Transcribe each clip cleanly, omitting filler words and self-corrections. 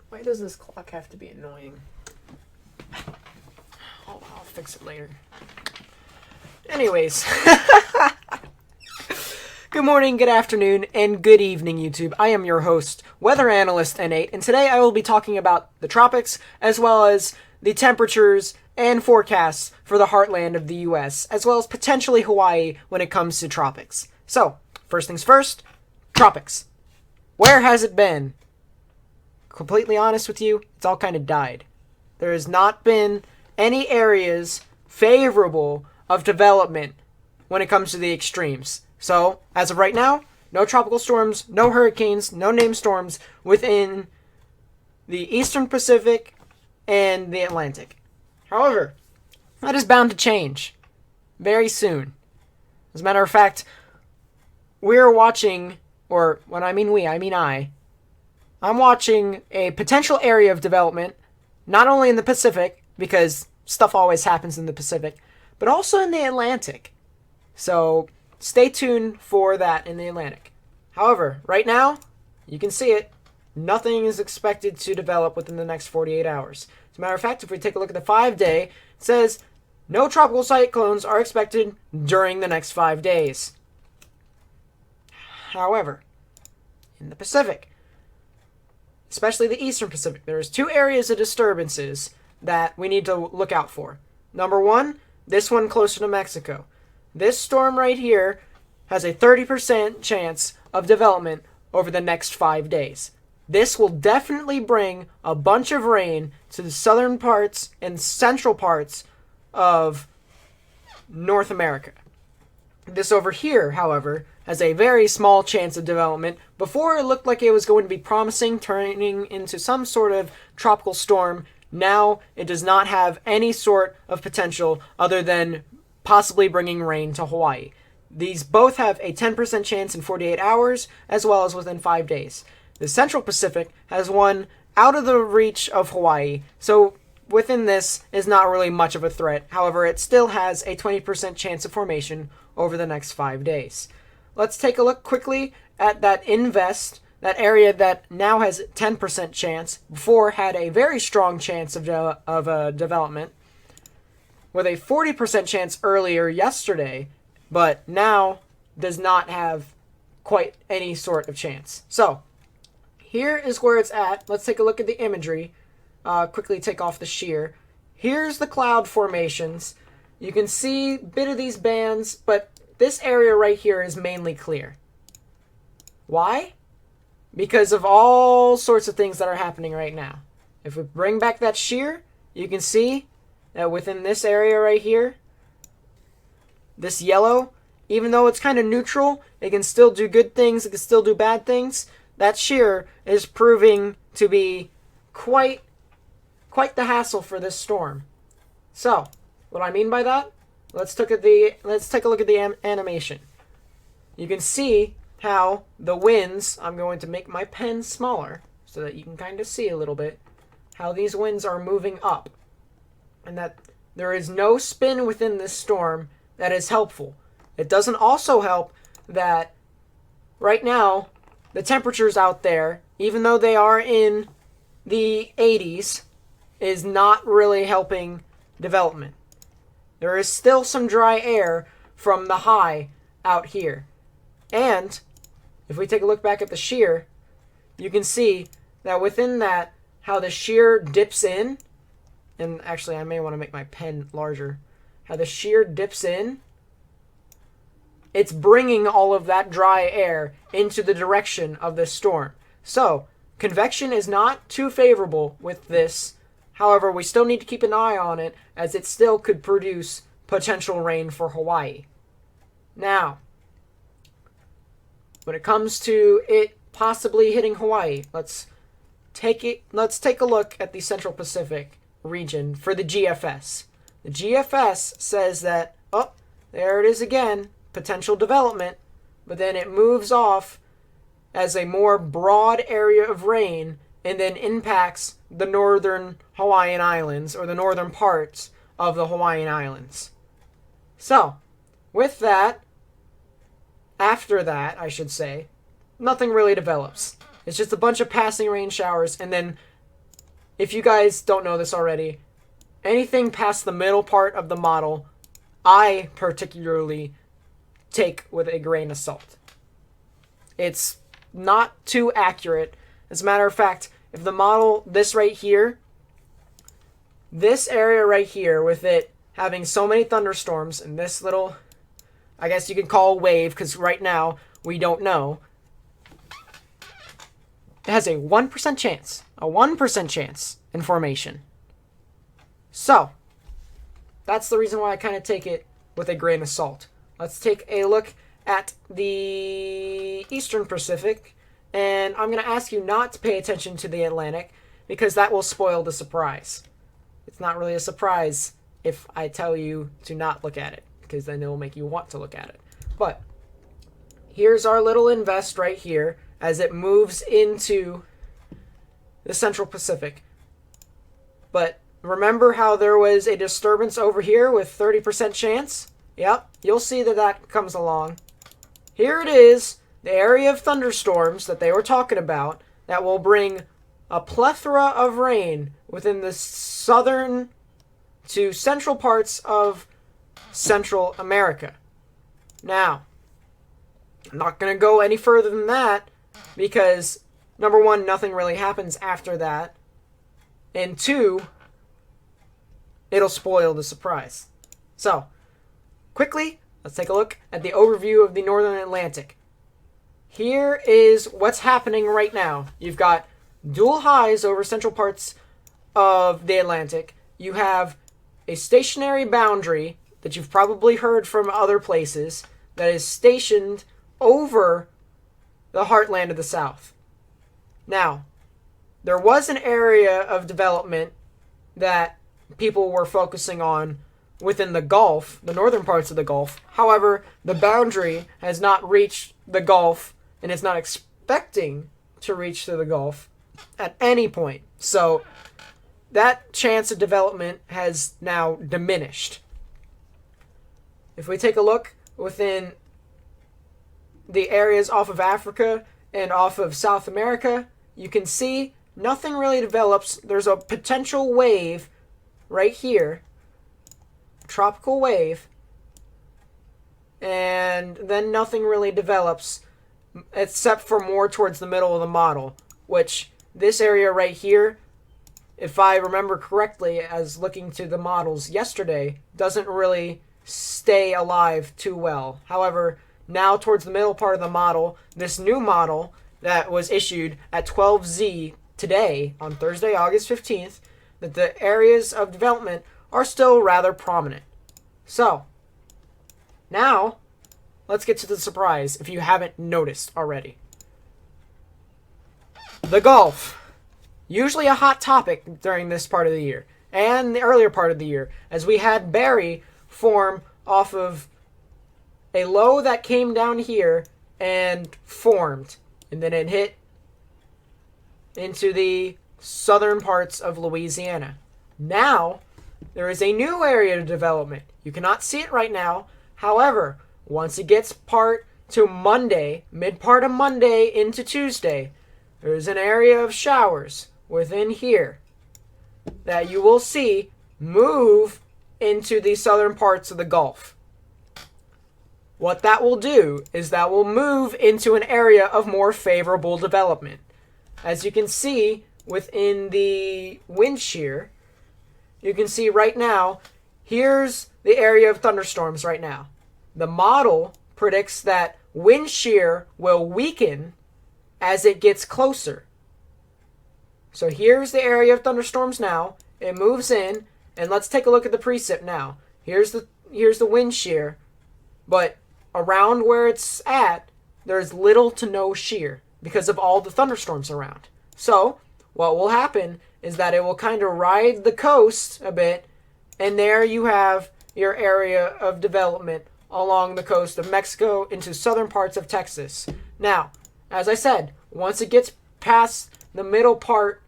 Why does this clock have to be annoying? Oh, I'll fix it later. Anyways. Good morning, good afternoon, and good evening, YouTube. I am your host, Weather Analyst N8, and today I will be talking about the tropics, as well as the temperatures and forecasts for the heartland of the US, as well as potentially Hawaii when it comes to tropics. So, first things first, tropics. Where has it been? Completely honest with you, it's all kind of died. There has not been any areas favorable of development when it comes to the extremes. So, as of right now, no tropical storms, no hurricanes, no named storms within the Eastern Pacific and the Atlantic. However, that is bound to change very soon. As a matter of fact, we're watching, or when I mean we, I mean I'm watching a potential area of development, not only in the Pacific, because stuff always happens in the Pacific, but also in the Atlantic. So, stay tuned for that in the Atlantic. However, right now, you can see it. Nothing is expected to develop within the next 48 hours. As a matter of fact, if we take a look at the 5-day, it says no tropical cyclones are expected during the next 5 days. However, in the Pacific, especially the Eastern Pacific, there's two areas of disturbances that we need to look out for. Number one, this one closer to Mexico. This storm right here has a 30% chance of development over the next 5 days. This will definitely bring a bunch of rain to the southern parts and central parts of North America. This over here, however, has a very small chance of development. Before it looked like it was going to be promising, turning into some sort of tropical storm. Now it does not have any sort of potential other than possibly bringing rain to Hawaii. These both have a 10% chance in 48 hours, as well as within 5 days. The Central Pacific has one out of the reach of Hawaii, so within this is not really much of a threat. However, it still has a 20% chance of formation over the next 5 days. Let's take a look quickly at that invest, that area that now has 10% chance, before had a very strong chance of development, with a 40% chance earlier yesterday, but now does not have quite any sort of chance. So, here is where it's at. Let's take a look at the imagery. Quickly take off the shear. Here's the cloud formations. You can see a bit of these bands, but this area right here is mainly clear. Why? Because of all sorts of things that are happening right now. If we bring back that shear, you can see that within this area right here, this yellow, even though it's kind of neutral, it can still do good things, it can still do bad things. That shear is proving to be quite the hassle for this storm. So, what I mean by that, let's take a look at the animation. You can see how the winds, I'm going to make my pen smaller so that you can kind of see a little bit, how these winds are moving up. And that there is no spin within this storm that is helpful. It doesn't also help that right now, the temperatures out there, even though they are in the 80s, is not really helping development. There is still some dry air from the high out here. And if we take a look back at the shear, you can see that within that, how the shear dips in, and actually I may want to make my pen larger, how the shear dips in, it's bringing all of that dry air into the direction of this storm. So, convection is not too favorable with this. However, we still need to keep an eye on it, as it still could produce potential rain for Hawaii. Now, when it comes to it possibly hitting Hawaii, let's take a look at the Central Pacific region for the GFS. The GFS says that, oh, there it is again, potential development, but then it moves off as a more broad area of rain and then impacts the northern Hawaiian Islands, or the northern parts of the Hawaiian Islands. So, with that, after that, I should say, nothing really develops. It's just a bunch of passing rain showers, and then if you guys don't know this already, anything past the middle part of the model, I particularly take with a grain of salt. It's not too accurate. As a matter of fact, if the model, this right here, this area right here with it having so many thunderstorms and this little, I guess you could call a wave because right now we don't know, it has a 1% chance in formation. So, that's the reason why I kind of take it with a grain of salt. Let's take a look at the Eastern Pacific, and I'm going to ask you not to pay attention to the Atlantic because that will spoil the surprise. It's not really a surprise if I tell you to not look at it, because then it will make you want to look at it. But here's our little invest right here as it moves into the Central Pacific. But remember how there was a disturbance over here with 30% chance? Yep, you'll see that that comes along. Here it is, the area of thunderstorms that they were talking about that will bring a plethora of rain within the southern to central parts of Central America. Now, I'm not going to go any further than that because, number one, nothing really happens after that. And two, it'll spoil the surprise. So, quickly, let's take a look at the overview of the Northern Atlantic. Here is what's happening right now. You've got dual highs over central parts of the Atlantic. You have a stationary boundary that you've probably heard from other places that is stationed over the heartland of the South. Now, there was an area of development that people were focusing on within the Gulf, the northern parts of the Gulf. However, the boundary has not reached the Gulf and is not expecting to reach to the Gulf at any point. So that chance of development has now diminished. If we take a look within the areas off of Africa and off of South America, you can see nothing really develops. There's a potential wave right here, a tropical wave, and then nothing really develops except for more towards the middle of the model, which this area right here, if I remember correctly, as looking to the models yesterday, doesn't really stay alive too well. However, now towards the middle part of the model, this new model that was issued at 12Z today, on Thursday, August 15th, that the areas of development are still rather prominent. So, now, let's get to the surprise, if you haven't noticed already. The Gulf. Usually a hot topic during this part of the year, and the earlier part of the year, as we had Barry form off of a low that came down here and formed, and then it hit into the southern parts of Louisiana. Now, there is a new area of development. You cannot see it right now. However, once it gets part to Monday, mid part of Monday into Tuesday, there is an area of showers within here that you will see move into the southern parts of the Gulf. What that will do is that will move into an area of more favorable development. As you can see within the wind shear, you can see right now, here's the area of thunderstorms right now. The model predicts that wind shear will weaken as it gets closer. So here's the area of thunderstorms now. It moves in, and let's take a look at the precip now. Here's the wind shear, but around where it's at, there's little to no shear because of all the thunderstorms around. So what will happen is that it will kind of ride the coast a bit, and there you have your area of development along the coast of Mexico into southern parts of Texas. Now, as I said, once it gets past the middle part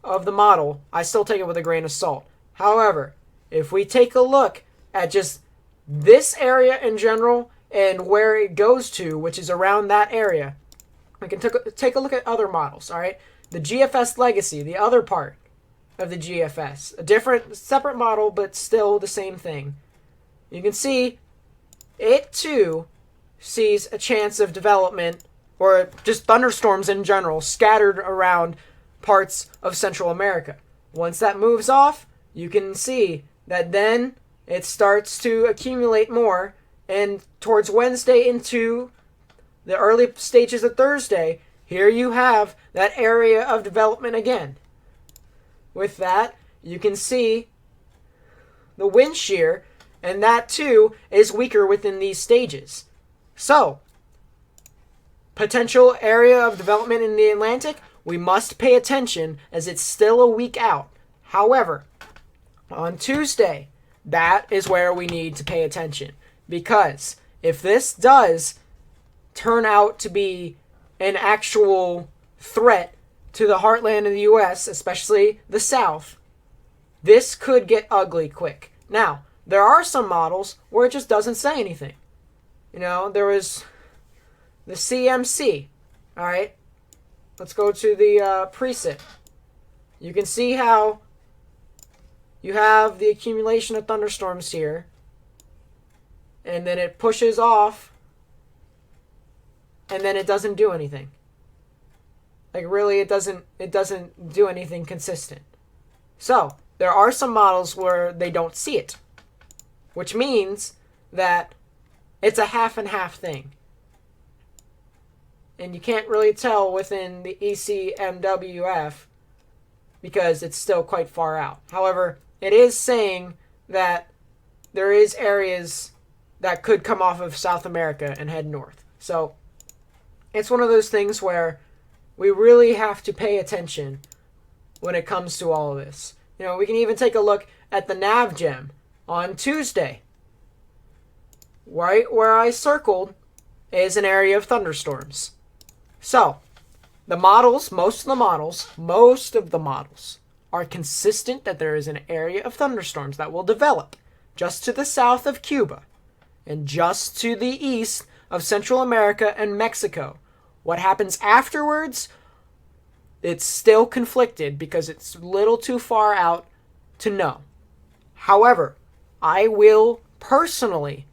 of the model, I still take it with a grain of salt. However, if we take a look at just this area in general and where it goes to, which is around that area, we can take a look at other models, all right? The GFS Legacy, the other part, of the GFS. A different, separate model, but still the same thing. You can see it too sees a chance of development, or just thunderstorms in general, scattered around parts of Central America. Once that moves off, you can see that then it starts to accumulate more, and towards Wednesday into the early stages of Thursday, here you have that area of development again. With that, you can see the wind shear, and that too is weaker within these stages. So, potential area of development in the Atlantic, we must pay attention as it's still a week out. However, on Tuesday, that is where we need to pay attention. Because if this does turn out to be an actual threat to the heartland of the U.S., especially the South, this could get ugly quick. Now, there are some models where it just doesn't say anything. You know, there was the CMC. All right, let's go to the preset. You can see how you have the accumulation of thunderstorms here, and then it pushes off, and then it doesn't do anything. Like, really, it doesn't do anything consistent. So, there are some models where they don't see it, which means that it's a half and half thing. And you can't really tell within the ECMWF because it's still quite far out. However, it is saying that there is areas that could come off of South America and head north. So, it's one of those things where we really have to pay attention when it comes to all of this. You know, we can even take a look at the NavGem on Tuesday. Right where I circled is an area of thunderstorms. So, the models, most of the models are consistent that there is an area of thunderstorms that will develop just to the south of Cuba and just to the east of Central America and Mexico. What happens afterwards, it's still conflicted because it's a little too far out to know. However, I will personally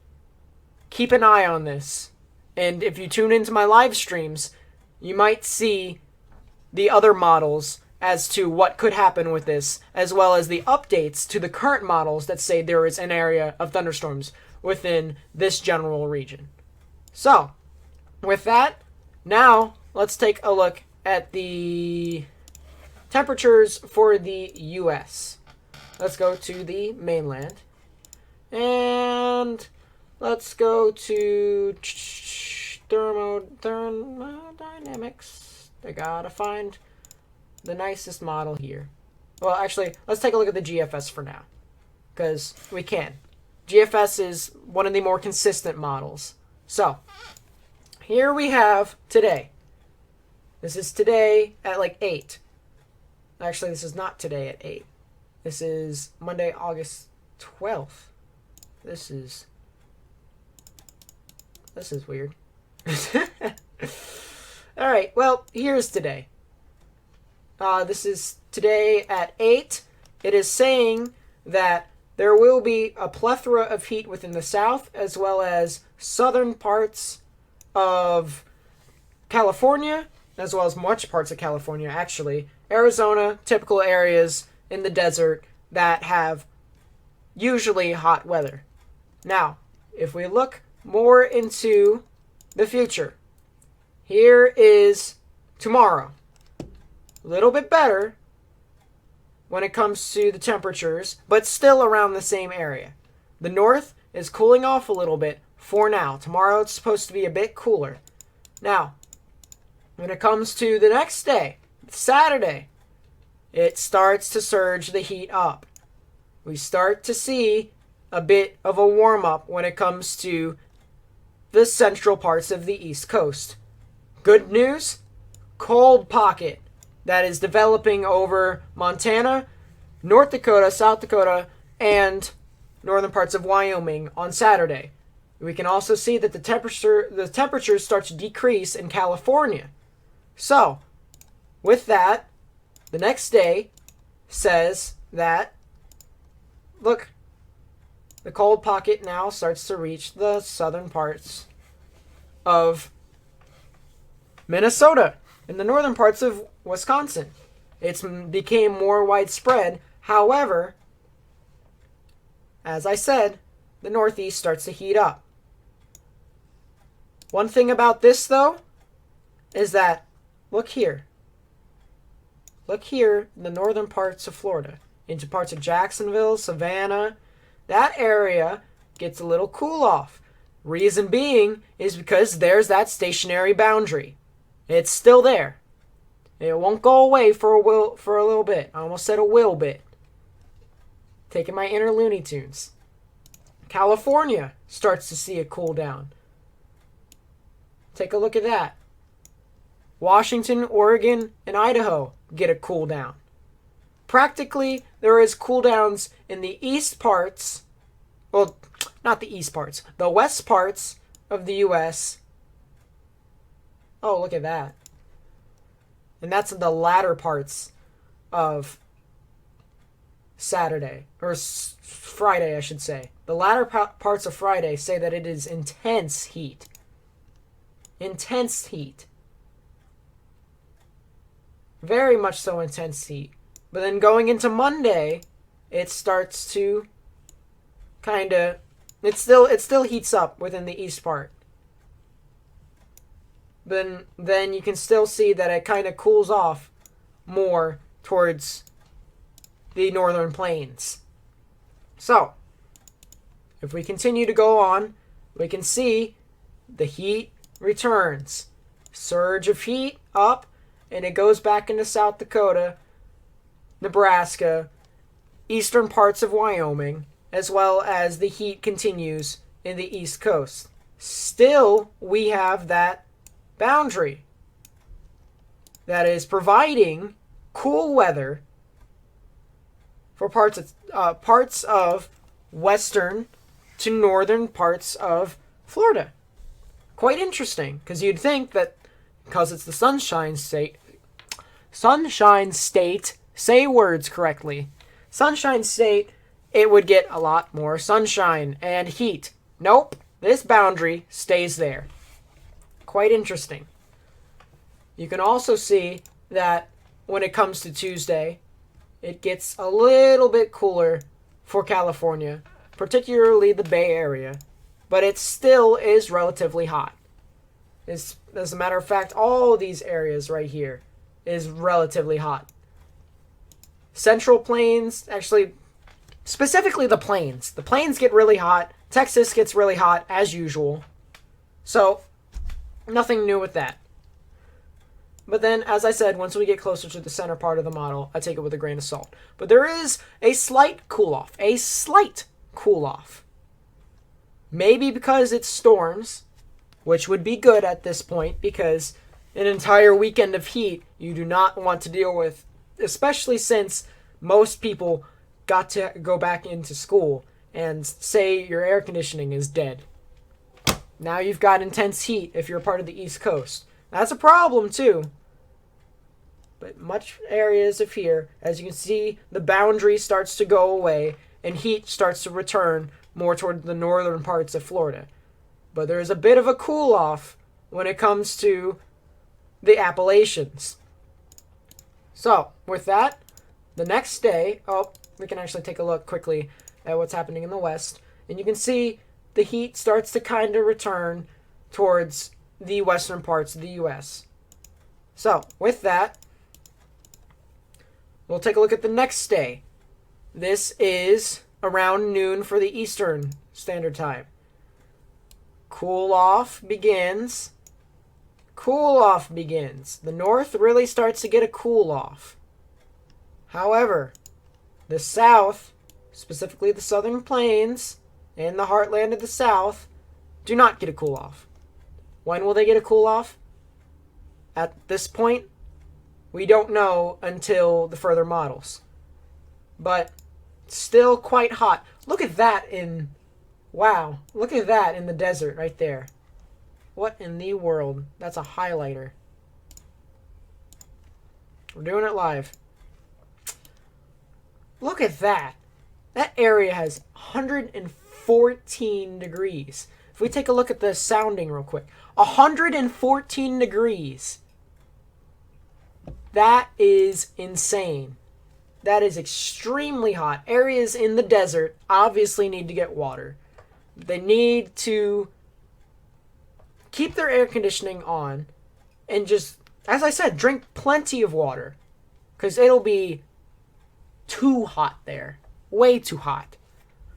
keep an eye on this. And if you tune into my live streams, you might see the other models as to what could happen with this, as well as the updates to the current models that say there is an area of thunderstorms within this general region. So, with that, now let's take a look at the temperatures for the U.S. Let's go to the mainland. And let's go to thermodynamics. I gotta find the nicest model here. Well, actually, let's take a look at the GFS for now, because we can. GFS is one of the more consistent models. So, here we have today. This is today at like 8. Actually, this is not today at 8. This is Monday, August 12th. This is weird. Alright, well, here's today. This is today at 8. It is saying that there will be a plethora of heat within the south, as well as southern parts of California, as well as much parts of California, actually. Arizona, typical areas in the desert that have usually hot weather. Now, if we look more into the future, here is tomorrow. A little bit better when it comes to the temperatures, but still around the same area. The north is cooling off a little bit for now. Tomorrow it's supposed to be a bit cooler. Now, when it comes to the next day, Saturday, it starts to surge the heat up. We start to see a bit of a warm-up when it comes to the central parts of the East Coast. Good news, cold pocket that is developing over Montana, North Dakota, South Dakota, and northern parts of Wyoming on Saturday. We can also see that the temperatures start to decrease in California. So, with that, the next day, says that, look, the cold pocket now starts to reach the southern parts of Minnesota and the northern parts of Wisconsin. It's became more widespread. However, as I said, the Northeast starts to heat up. One thing about this, though, is that, look here. Look here in the northern parts of Florida, into parts of Jacksonville, Savannah. That area gets a little cool off. Reason being is because there's that stationary boundary. It's still there. It won't go away for a little bit. I almost said a will bit. Taking my inner Looney Tunes. California starts to see a cool down. Take a look at that. Washington, Oregon, and Idaho get a cool down. Practically, there is cool downs in the east parts, well, not the east parts, the west parts of the U.S. Oh, look at that. And that's in the latter parts of Saturday, or Friday, I should say. The latter parts of Friday say that it is intense heat. Intense heat. Very much so intense heat. But then going into Monday, it starts to kind of, it still heats up within the east part. Then you can still see that it kind of cools off more towards the northern plains. So, if we continue to go on, we can see the heat returns. Surge of heat up, and it goes back into South Dakota, Nebraska, eastern parts of Wyoming, as well as the heat continues in the East Coast. Still, we have that boundary that is providing cool weather for parts of western to northern parts of Florida. Quite interesting, because you'd think that because it's the Sunshine State, say words correctly, Sunshine State, it would get a lot more sunshine and heat. Nope, this boundary stays there. Quite interesting. You can also see that when it comes to Tuesday, it gets a little bit cooler for California, particularly the Bay Area, but it still is relatively hot. As a matter of fact, all these areas right here is relatively hot. Central Plains, actually, specifically the Plains. The Plains get really hot. Texas gets really hot, as usual. So, nothing new with that. But then, as I said, once we get closer to the center part of the model, I take it with a grain of salt. But there is a slight cool-off. A slight cool-off. Maybe because it's storms, which would be good at this point, because an entire weekend of heat you do not want to deal with, especially since most people got to go back into school and say your air conditioning is dead. Now you've got intense heat if you're part of the East Coast. That's a problem too. But much areas of here, as you can see, the boundary starts to go away and heat starts to return more toward the northern parts of Florida. But there's a bit of a cool-off when it comes to the Appalachians. So, with that, the next day, we can actually take a look quickly at what's happening in the west. And you can see the heat starts to kind of return towards the western parts of the U.S. So, with that, we'll take a look at the next day. This is around noon for the Eastern Standard Time. Cool off begins. The north really starts to get a cool off. However, the south, specifically the southern plains and the heartland of the south, do not get a cool off. When will they get a cool off? At this point, we don't know until the further models. But still quite hot. Look at that wow, look at that in the desert right there. What in the world? That's a highlighter. We're doing it live. Look at that. That area has 114 degrees. If we take a look at the sounding real quick, 114 degrees. That is insane. That is extremely hot. Areas in the desert obviously need to get water. They need to keep their air conditioning on and just, as I said, drink plenty of water. Because it'll be too hot there. Way too hot.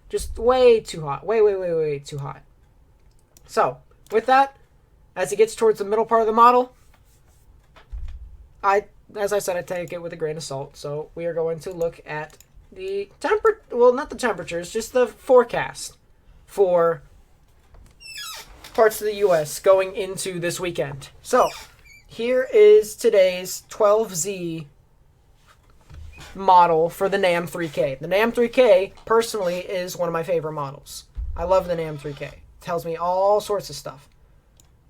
Just way too hot. Way too hot. So, with that, as it gets towards the middle part of the model, as I said, I take it with a grain of salt. So, we are going to look at the not the temperatures, just the forecast for parts of the U.S. going into this weekend. So, here is today's 12Z model for the NAM 3K. The NAM 3K, personally, is one of my favorite models. I love the NAM 3K. It tells me all sorts of stuff.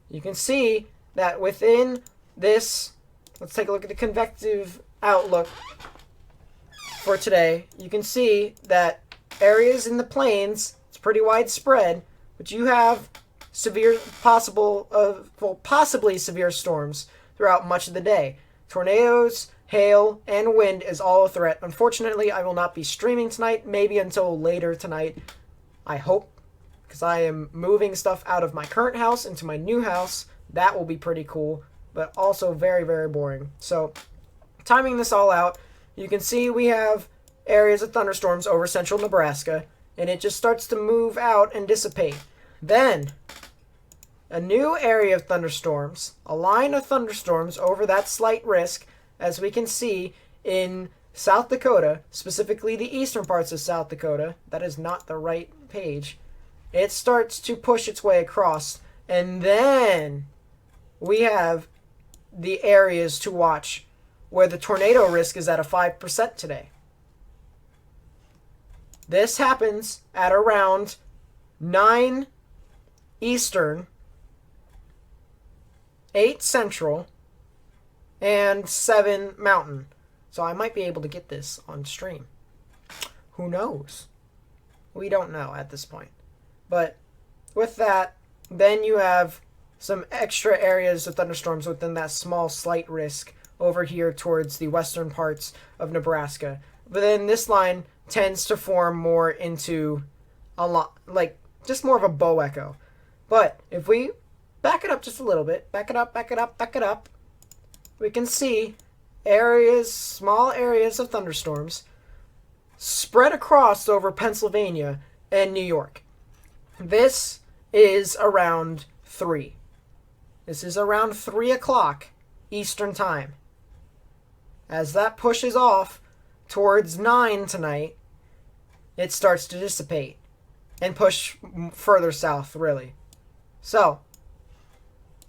You can see that within this, let's take a look at the convective outlook for today. You can see that areas in the plains, it's pretty widespread, but you have possibly severe storms throughout much of the day. Tornadoes, hail, and wind is all a threat. Unfortunately, I will not be streaming tonight, maybe until later tonight. I hope, because I am moving stuff out of my current house into my new house. That will be pretty cool, but also very, very boring. So, timing this all out, you can see we have areas of thunderstorms over central Nebraska, and it just starts to move out and dissipate. Then, a new area of thunderstorms, a line of thunderstorms over that slight risk, as we can see in South Dakota, specifically the eastern parts of South Dakota. That is not the right page. It starts to push its way across, and then we have the areas to watch where the tornado risk is at a 5% today. This happens at around 9 Eastern, 8 Central, and 7 Mountain. So I might be able to get this on stream. Who knows? We don't know at this point. But with that, then you have some extra areas of thunderstorms within that small slight risk over here towards the western parts of Nebraska. But then this line tends to form more into a lot, like just more of a bow echo. But if we back it up just a little bit, back it up, we can see areas, small areas of thunderstorms spread across over Pennsylvania and New York. This is around 3. This is around 3 o'clock Eastern Time. As that pushes off towards 9 tonight, it starts to dissipate and push further south, really. So,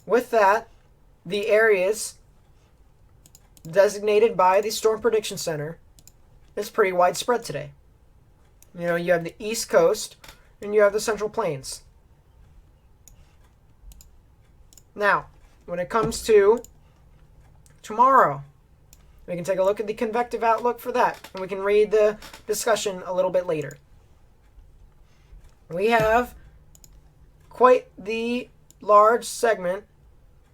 with that, the areas designated by the Storm Prediction Center is pretty widespread today. You know, you have the East Coast and you have the Central Plains. Now, when it comes to tomorrow, we can take a look at the convective outlook for that, and we can read the discussion a little bit later. We have quite the large segment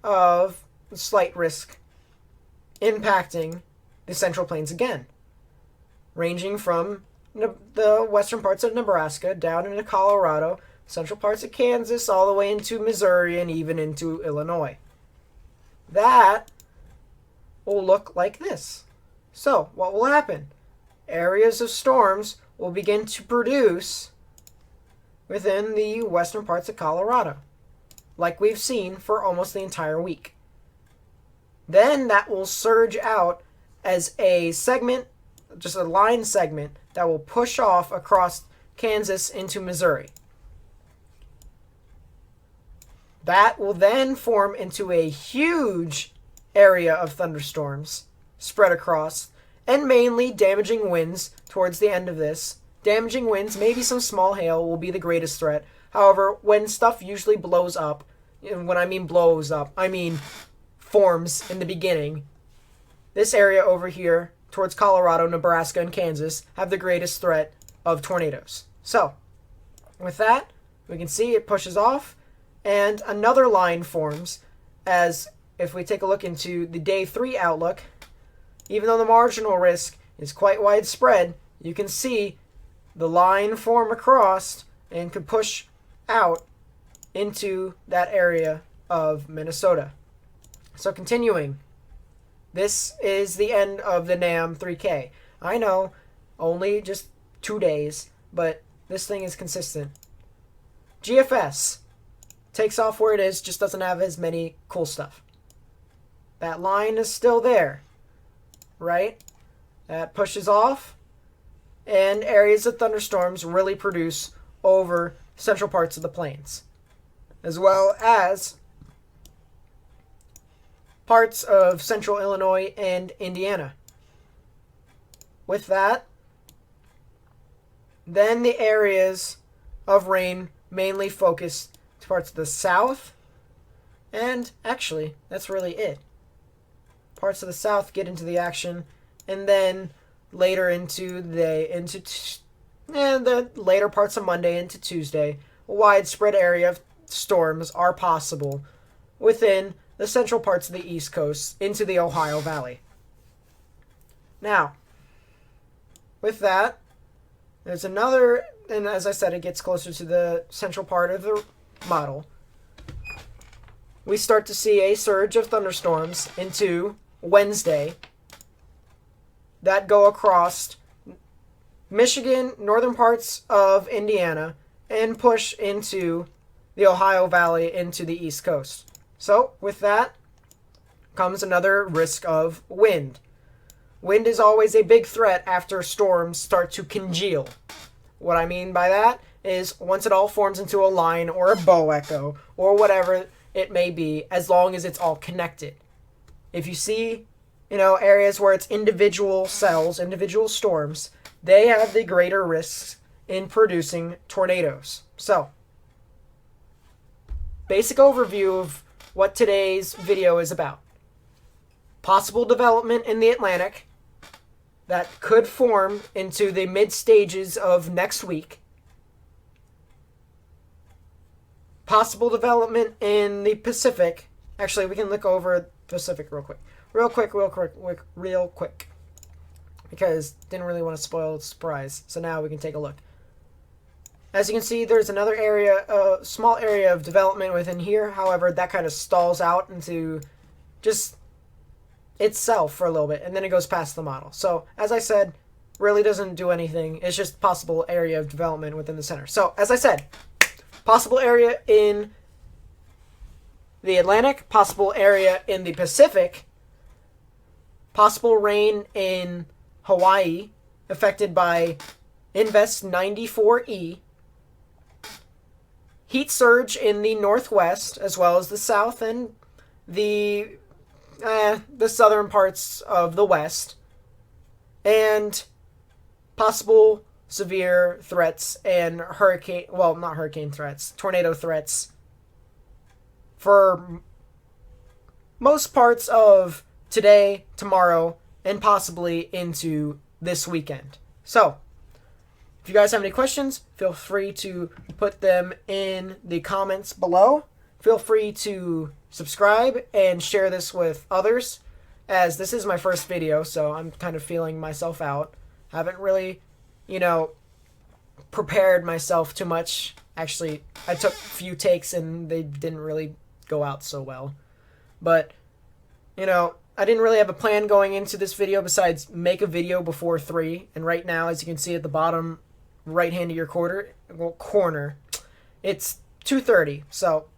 of slight risk impacting the Central Plains again, ranging from the western parts of Nebraska down into Colorado, central parts of Kansas, all the way into Missouri and even into Illinois. That will look like this. So, what will happen? Areas of storms will begin to produce within the western parts of Colorado, like we've seen for almost the entire week. Then that will surge out as a segment, just a line segment, that will push off across Kansas into Missouri. That will then form into a huge area of thunderstorms spread across, and mainly damaging winds towards the end of this. Damaging winds, maybe some small hail, will be the greatest threat. However, when stuff usually blows up, and when I mean blows up, I mean forms in the beginning, this area over here towards Colorado, Nebraska, and Kansas have the greatest threat of tornadoes. So, with that, we can see it pushes off, and another line forms as if we take a look into the day 3 outlook, even though the marginal risk is quite widespread, you can see the line form across and could push out into that area of Minnesota. So continuing, this is the end of the NAM 3K. I know, only just 2 days, but this thing is consistent. GFS takes off where it is, just doesn't have as many cool stuff. That line is still there, right? That pushes off, and areas of thunderstorms really produce over central parts of the plains, as well as parts of central Illinois and Indiana. With that, then the areas of rain mainly focus to parts of the south, and actually, that's really it. Parts of the south get into the action, and then later into the later parts of Monday into Tuesday, a widespread area of storms are possible within the central parts of the East Coast into the Ohio Valley. Now, with that, there's another, and as I said, it gets closer to the central part of the model. We start to see a surge of thunderstorms into Wednesday that go across Michigan, northern parts of Indiana, and push into the Ohio Valley into the East Coast. So, with that comes another risk of wind. Wind is always a big threat after storms start to congeal. What I mean by that is once it all forms into a line or a bow echo or whatever it may be, as long as it's all connected. If you see, areas where it's individual cells, individual storms, they have the greater risks in producing tornadoes. So, basic overview of what today's video is about. Possible development in the Atlantic that could form into the mid stages of next week. Possible development in the Pacific. Actually, we can look over Pacific real quick. Real quick. Because didn't really want to spoil the surprise. So now we can take a look. As you can see, there's another area, a small area of development within here. However, that kind of stalls out into just itself for a little bit, and then it goes past the model. So, as I said, really doesn't do anything. It's just possible area of development within the center. So, as I said, possible area in the Atlantic, possible area in the Pacific, possible rain in Hawaii, affected by Invest 94E, heat surge in the northwest, as well as the south and the southern parts of the west, and possible severe threats and tornado threats for most parts of today, tomorrow, and possibly into this weekend. So, if you guys have any questions, feel free to put them in the comments below. Feel free to subscribe and share this with others, as this is my first video, so I'm kind of feeling myself out. Haven't really, prepared myself too much. Actually, I took a few takes and they didn't really go out so well. But, I didn't really have a plan going into this video besides make a video before 3. And right now, as you can see at the bottom right hand of your corner, it's 2:30. So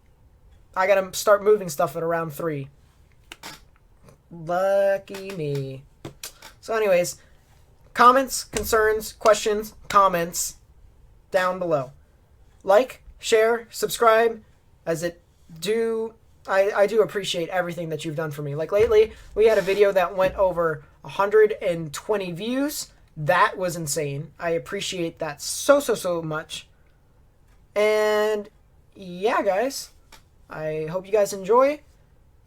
I gotta start moving stuff at around 3. Lucky me. So anyways, comments, concerns, questions, comments down below. Like, share, subscribe, as it do. I do appreciate everything that you've done for me. Like lately, we had a video that went over 120 views. That was insane. I appreciate that so much. And yeah, guys, I hope you guys enjoy.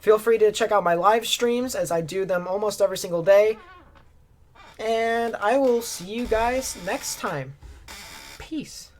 Feel free to check out my live streams as I do them almost every single day. And I will see you guys next time. Peace.